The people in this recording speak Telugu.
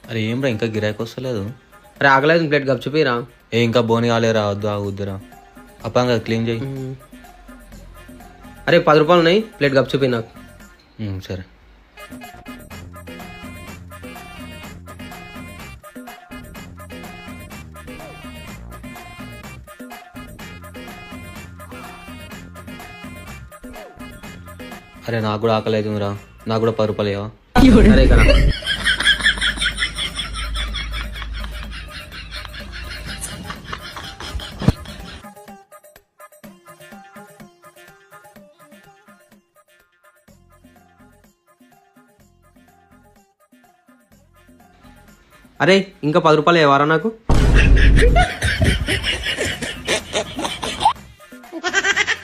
అరే ఏం రా ఇంకా గిరాకీ వస్తలేదు. అరే ఆగలేదు, ప్లేట్ గప్చుపోయిరా. ఇంకా బోని కాలేరా, వద్దు ఆగుద్దురా. అప్పంగా క్లీన్ చేయి. అరే 10 రూపాయలు ఉన్నాయి, ప్లేట్ గప్చుపోయి నాకు. సరే. అరే నాకు కూడా ఆకలి అవుతుందిరా, నాకు కూడా 10 రూపాయలు ఇవ్వవా? సరే కదా. అరే ఇంకా 10 రూపాయలు ఇవ్వరా నాకు?